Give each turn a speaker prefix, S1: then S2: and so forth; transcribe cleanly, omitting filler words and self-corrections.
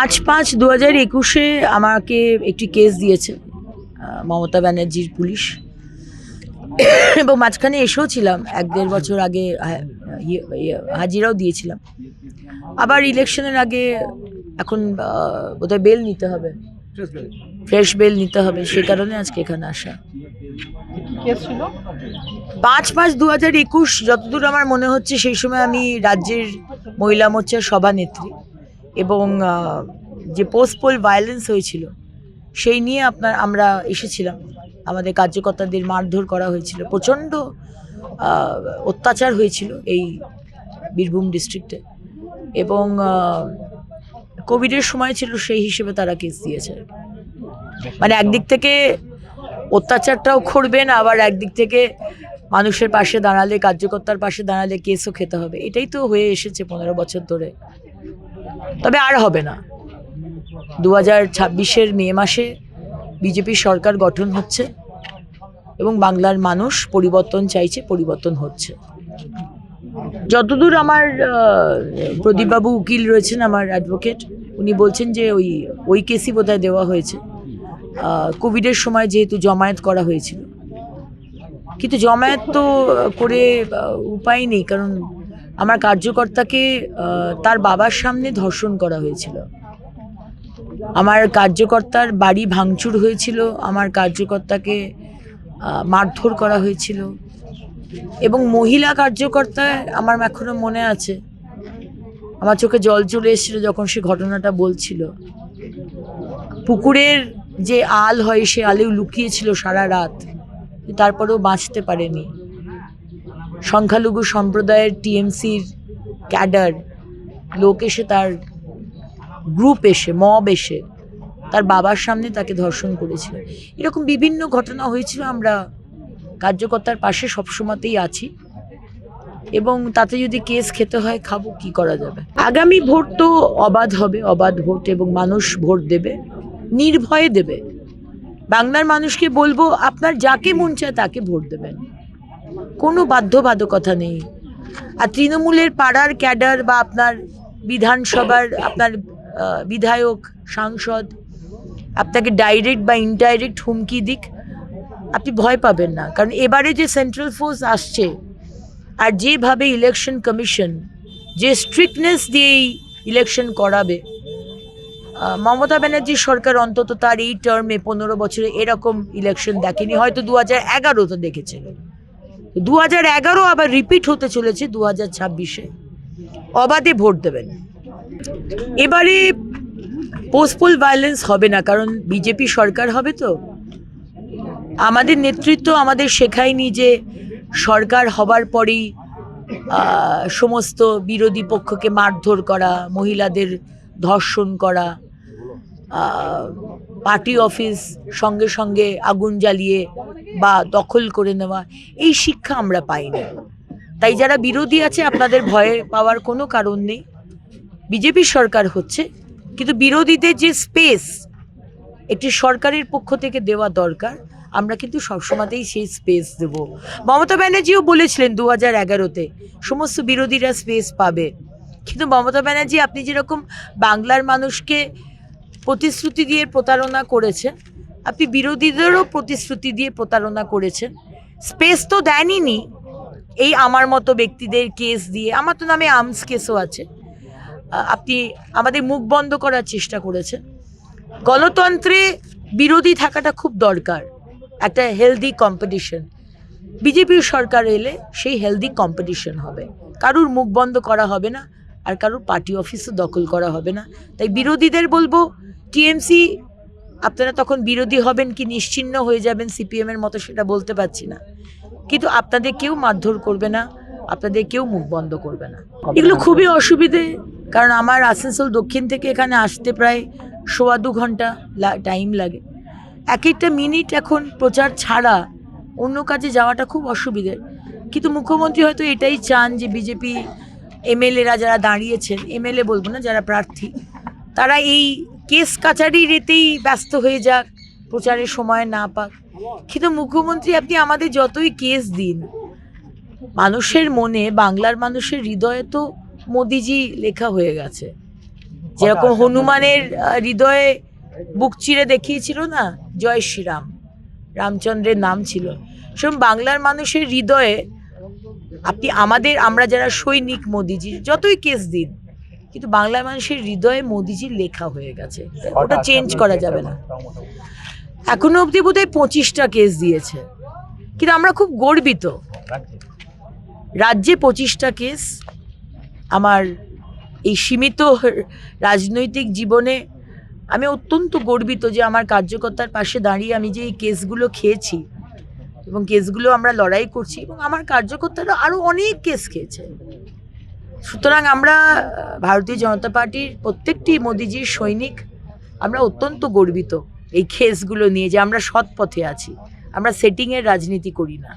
S1: 5/5/2021 আমাকে একটি কেস দিয়েছে মমতা ব্যানার্জির পুলিশ এবং মাঝখানে এসেও ছিলাম 1-1.5 বছর আগে হাজিরাও দিয়েছিলাম। আবার ইলেকশনের আগে এখন বোধহয় বেল নিতে হবে, ফ্রেশ বেল নিতে হবে, সেই কারণে আজকে এখানে আসা। 5/5/2021 যতদূর আমার মনে হচ্ছে সেই সময় আমি রাজ্যের মহিলা মোর্চার সভানেত্রী এবং যে পোস্টপোল ভায়োলেন্স হয়েছিল সেই নিয়ে আমরা এসেছিলাম। আমাদের কার্যকর্তাদের মারধর করা হয়েছিল, প্রচণ্ড অত্যাচার হয়েছিল এই বীরভূম ডিস্ট্রিক্টে এবং কোভিডের সময় ছিল, সেই হিসেবে তারা কেস দিয়েছে। মানে একদিক থেকে অত্যাচারটাও করবেন, আবার একদিক থেকে মানুষের পাশে দাঁড়ালে, কার্যকর্তার পাশে দাঁড়ালে কেসও খেতে হবে। এটাই তো হয়ে এসেছে 15 বছর ধরে। তবে আর হবে না। 2026-এর মে মাসে বিজেপি সরকার গঠন হচ্ছে এবং বাংলার মানুষ পরিবর্তন চাইছে, পরিবর্তন হচ্ছে। যতদূর আমার প্রদীপবাবু উকিল রয়েছেন, আমার অ্যাডভোকেট, উনি বলছেন যে ওই কেসই বোধহয় দেওয়া হয়েছে। কোভিডের সময় যেহেতু জমায়েত করা হয়েছিল, কিন্তু জমায়েত তো করে উপায় নেই, কারণ আমার কার্যকর্তাকে তার বাবার সামনে ধর্ষণ করা হয়েছিল, আমার কার্যকর্তার বাড়ি ভাঙচুর হয়েছিল, আমার কার্যকর্তাকে মারধর করা হয়েছিল এবং মহিলা কার্যকর্তা, আমার এখনো মনে আছে, আমার চোখে জল চলে এসেছিল যখন সে ঘটনাটা বলছিল। পুকুরের যে আল হয়, সে আলেও লুকিয়েছিল সারা রাত, তারপরেও বাঁচতে পারেনি। সংখ্যালঘু সম্প্রদায়ের টিএমসির ক্যাডার লোক এসে, তার গ্রুপ এসে, মব এসে তার বাবার সামনে তাকে ধর্ষণ করেছিল। এরকম বিভিন্ন ঘটনা হয়েছিল। আমরা কার্যকর্তার পাশে সবসময়তেই আছি এবং তাতে যদি কেস খেতে হয়, খাবো, কি করা যাবে। আগামী ভোট তো অবাধ হবে, অবাধ ভোট, এবং মানুষ ভোট দেবে, নির্ভয়ে দেবে। বাংলার মানুষকে বলবো, আপনার যাকে মন চায় তাকে ভোট দেবেন, কোনো বাধ্যবাধকতা নেই। আর তৃণমূলের পাড়ার ক্যাডার বা আপনার বিধানসভার আপনার বিধায়ক, সাংসদ আপনাকে ডাইরেক্ট বা ইনডাইরেক্ট হুমকি দিক, আপনি ভয় পাবেন না। কারণ এবারে যে সেন্ট্রাল ফোর্স আসছে আর যেভাবে ইলেকশন কমিশন যে স্ট্রিক্টনেস দিয়েই ইলেকশন করাবে, মমতা ব্যানার্জির সরকার অন্তত তার এই টার্মে 15 বছরে এরকম ইলেকশন দেখেনি। হয়তো 2011 দেখেছিল, 2011 আবার রিপিট হতে চলেছে 2026-এ। অবাধে ভোট দেবেন। এবারে পোস্টপোল ভায়োলেন্স হবে না, কারণ বিজেপি সরকার হবে। তো আমাদের নেতৃত্ব আমাদের শেখায়নি যে সরকার হবার পরেই সমস্ত বিরোধী পক্ষকে মারধর করা, মহিলাদের ধর্ষণ করা, পার্টি অফিস সঙ্গে সঙ্গে আগুন জ্বালিয়ে বা দখল করে নেওয়া, এই শিক্ষা আমরা পাইনি। তাই যারা বিরোধী আছে, আপনাদের ভয়ে পাওয়ার কোনো কারণ নেই। বিজেপি সরকার হচ্ছে, কিন্তু বিরোধীদের যে স্পেস একটি সরকারের পক্ষ থেকে দেওয়া দরকার, আমরা কিন্তু সবসময়তেই সেই স্পেস দেব। মমতা ব্যানার্জিও বলেছিলেন 2011-তে সমস্ত বিরোধীরা স্পেস পাবে, কিন্তু মমতা ব্যানার্জি, আপনি যেরকম বাংলার মানুষকে প্রতিশ্রুতি দিয়ে প্রতারণা করেছেন, আপনি বিরোধীদেরও প্রতিশ্রুতি দিয়ে প্রতারণা করেছেন। স্পেস তো দেনই, এই আমার মতো ব্যক্তিদের কেস দিয়ে, আমার তো নামে আর্মস কেসও আছে, আপনি আমাদের মুখ বন্ধ করার চেষ্টা করেছেন। গণতন্ত্রে বিরোধী থাকাটা খুব দরকার, একটা হেলদি কম্পিটিশন। বিজেপির সরকার এলে সেই হেলদি কম্পিটিশন হবে, কারুর মুখ বন্ধ করা হবে না, আর কারুর পার্টি অফিসও দখল করা হবে না। তাই বিরোধীদের বলবো, টিএমসি আপনারা তখন বিরোধী হবেন কি নিশ্চিহ্ন হয়ে যাবেন সিপিএমের মতো, সেটা বলতে পারছি না, কিন্তু আপনাদের কেউ মারধর করবে না, আপনাদের কেউ মুখ বন্ধ করবে না। এগুলো খুবই অসুবিধে, কারণ আমার আসানসোল দক্ষিণ থেকে এখানে আসতে প্রায় 1.25 ঘন্টা টাইম লাগে। এক একটা মিনিট এখন প্রচার ছাড়া অন্য কাজে যাওয়াটা খুব অসুবিধে। কিন্তু মুখ্যমন্ত্রী হয়তো এটাই চান যে বিজেপি এমএলএরা যারা দাঁড়িয়েছেন, এমএলএ বলবো না, যারা প্রার্থী, তারা এই কেস কাচারির এতেই ব্যস্ত হয়ে যাক, প্রচারের সময় না পাক। কিন্তু মুখ্যমন্ত্রী, আপনি আমাদের যতই কেস দিন, মানুষের মনে, বাংলার মানুষের হৃদয়ে তো মোদিজি লেখা হয়ে গেছে। যেরকম হনুমানের হৃদয়ে বুক চিরে দেখিয়েছিল না জয় শ্রীরাম, রামচন্দ্রের নাম ছিল, সেরকম বাংলার মানুষের হৃদয়ে আমরা যারা সৈনিক মোদিজির যতই কেস দিন, কিন্তু বাংলার মানুষের হৃদয়ে মোদিজির লেখা হয়ে গেছে, ওটা চেঞ্জ করা যাবে না। এখনো অবধি বোধহয় 25টা কেস দিয়েছে, কিন্তু আমরা খুব গর্বিত। রাজ্যে 25টা কেস। আমার এই সীমিত রাজনৈতিক জীবনে আমি অত্যন্ত গর্বিত যে আমার কার্যকর্তার পাশে দাঁড়িয়ে আমি যে এই কেসগুলো খেয়েছি এবং কেসগুলো আমরা লড়াই করছি, এবং আমার কার্যকর্তারা আরও অনেক কেস খেয়েছে। সুতরাং আমরা ভারতীয় জনতা পার্টির প্রত্যেকটি মোদিজির সৈনিক, আমরা অত্যন্ত গর্বিত এই কেসগুলো নিয়ে যে আমরা সৎ পথে আছি, আমরা সেটিংয়ের রাজনীতি করি না।